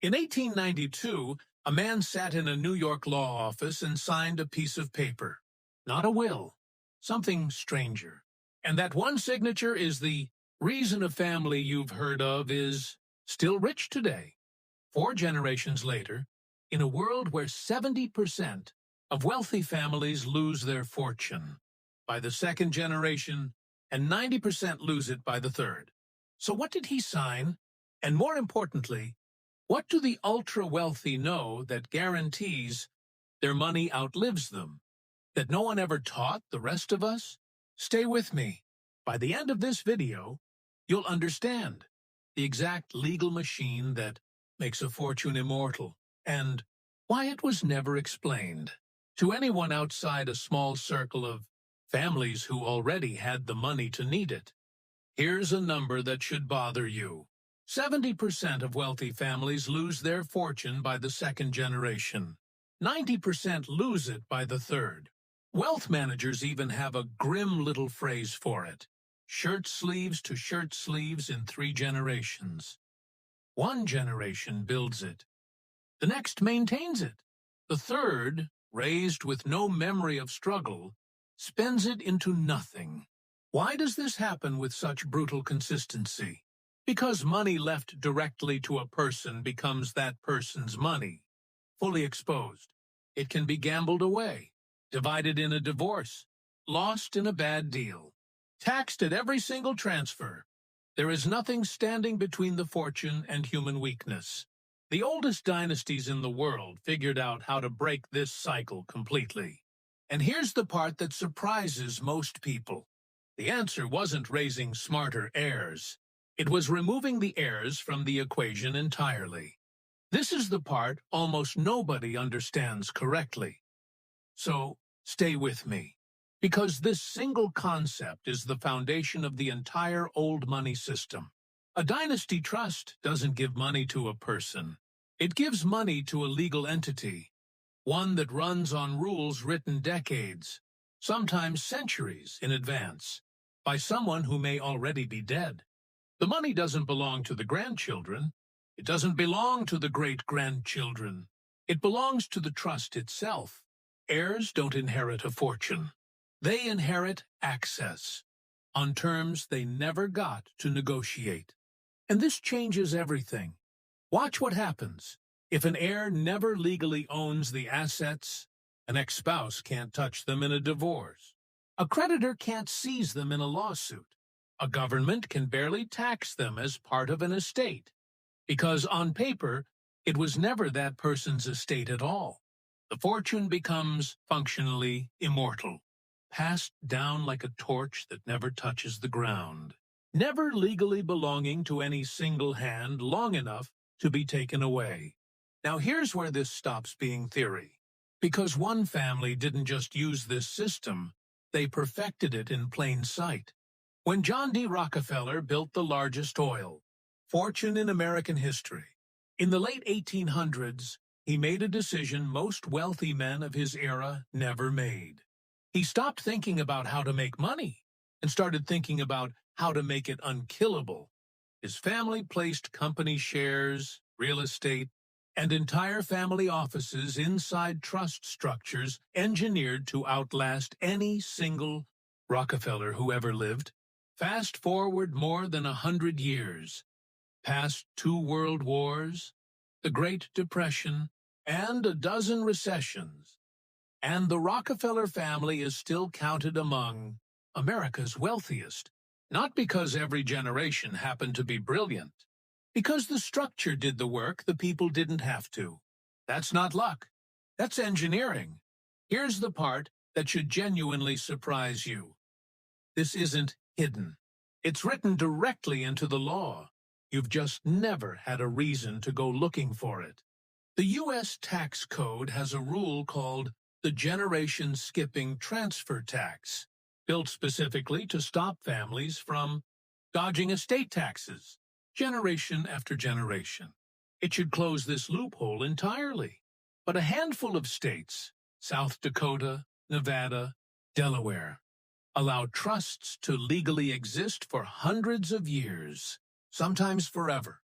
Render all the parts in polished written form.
In 1892, a man sat in a New York law office and signed a piece of paper. Not a will, something stranger. And that one signature is the reason a family you've heard of is still rich today. 4 generations later, in a world where 70% of wealthy families lose their fortune by the second generation and 90% lose it by the third. So what did he sign? And more importantly, what do the ultra-wealthy know that guarantees their money outlives them? That no one ever taught the rest of us? Stay with me. By the end of this video, you'll understand the exact legal machine that makes a fortune immortal and why it was never explained to anyone outside a small circle of families who already had the money to need it. Here's a number that should bother you. 70% of wealthy families lose their fortune by the second generation. 90% lose it by the third. Wealth managers even have a grim little phrase for it. Shirt sleeves to shirt sleeves in 3 generations. 1 generation builds it. The next maintains it. The third, raised with no memory of struggle, spends it into nothing. Why does this happen with such brutal consistency? Because money left directly to a person becomes that person's money. Fully exposed, it can be gambled away, divided in a divorce, lost in a bad deal, taxed at every single transfer. There is nothing standing between the fortune and human weakness. The oldest dynasties in the world figured out how to break this cycle completely. And here's the part that surprises most people. The answer wasn't raising smarter heirs. It was removing the heirs from the equation entirely. This is the part almost nobody understands correctly. So, stay with me, because this single concept is the foundation of the entire old money system. A dynasty trust doesn't give money to a person. It gives money to a legal entity, one that runs on rules written decades, sometimes centuries in advance, by someone who may already be dead. The money doesn't belong to the grandchildren. It doesn't belong to the great-grandchildren. It belongs to the trust itself. Heirs don't inherit a fortune. They inherit access, on terms they never got to negotiate. And this changes everything. Watch what happens. If an heir never legally owns the assets, an ex-spouse can't touch them in a divorce. A creditor can't seize them in a lawsuit. A government can barely tax them as part of an estate, because on paper, it was never that person's estate at all. The fortune becomes functionally immortal, passed down like a torch that never touches the ground, never legally belonging to any single hand long enough to be taken away. Now here's where this stops being theory, because one family didn't just use this system, they perfected it in plain sight. When John D. Rockefeller built the largest oil fortune in American history, in the late 1800s, he made a decision most wealthy men of his era never made. He stopped thinking about how to make money and started thinking about how to make it unkillable. His family placed company shares, real estate, and entire family offices inside trust structures engineered to outlast any single Rockefeller who ever lived. Fast forward more than 100 years, past 2 world wars, the Great Depression, and a dozen recessions, and the Rockefeller family is still counted among America's wealthiest, not because every generation happened to be brilliant, because the structure did the work the people didn't have to. That's not luck. That's engineering. Here's the part that should genuinely surprise you. This isn't hidden. It's written directly into the law. You've just never had a reason to go looking for it. The U.S. tax code has a rule called the generation skipping transfer tax, built specifically to stop families from dodging estate taxes, generation after generation. It should close this loophole entirely. But a handful of states, South Dakota, Nevada, Delaware, allow trusts to legally exist for hundreds of years, sometimes forever.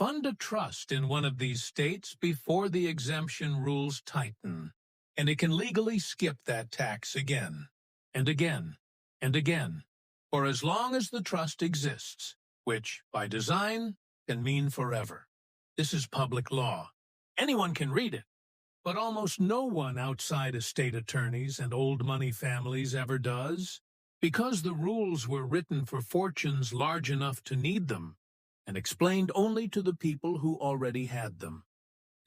Fund a trust in one of these states before the exemption rules tighten, and it can legally skip that tax again, and again, and again, for as long as the trust exists, which, by design, can mean forever. This is public law. Anyone can read it, but almost no one outside estate attorneys and old money families ever does, because the rules were written for fortunes large enough to need them, and explained only to the people who already had them.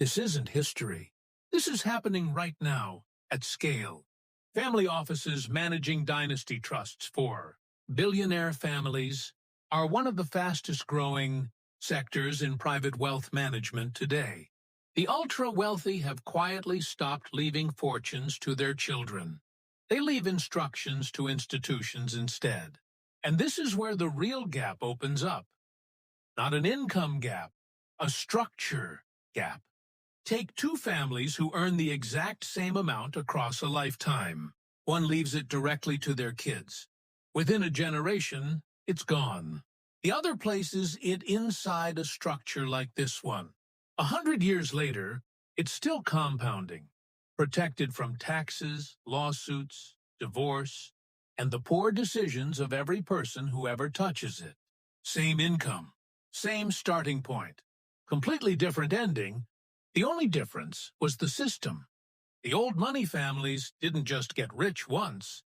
This isn't history. This is happening right now, at scale. Family offices managing dynasty trusts for billionaire families are one of the fastest-growing sectors in private wealth management today. The ultra-wealthy have quietly stopped leaving fortunes to their children. They leave instructions to institutions instead. And this is where the real gap opens up. Not an income gap, a structure gap. Take two families who earn the exact same amount across a lifetime. One leaves it directly to their kids. Within a generation, it's gone. The other places it inside a structure like this one. 100 years later, it's still compounding, protected from taxes, lawsuits, divorce, and the poor decisions of every person who ever touches it. Same income, same starting point, completely different ending. The only difference was the system. The old money families didn't just get rich once.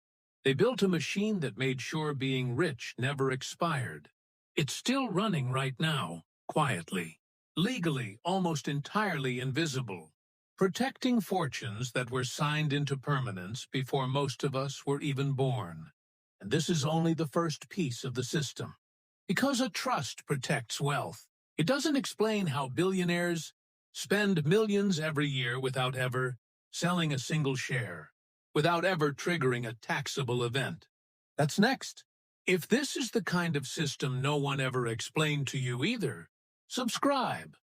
They built a machine that made sure being rich never expired. It's still running right now, quietly, legally almost entirely invisible, protecting fortunes that were signed into permanence before most of us were even born. And this is only the first piece of the system. Because a trust protects wealth, it doesn't explain how billionaires spend millions every year without ever selling a single share, without ever triggering a taxable event. That's next. If this is the kind of system no one ever explained to you either, subscribe,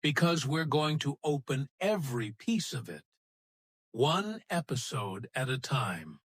because we're going to open every piece of it, one episode at a time.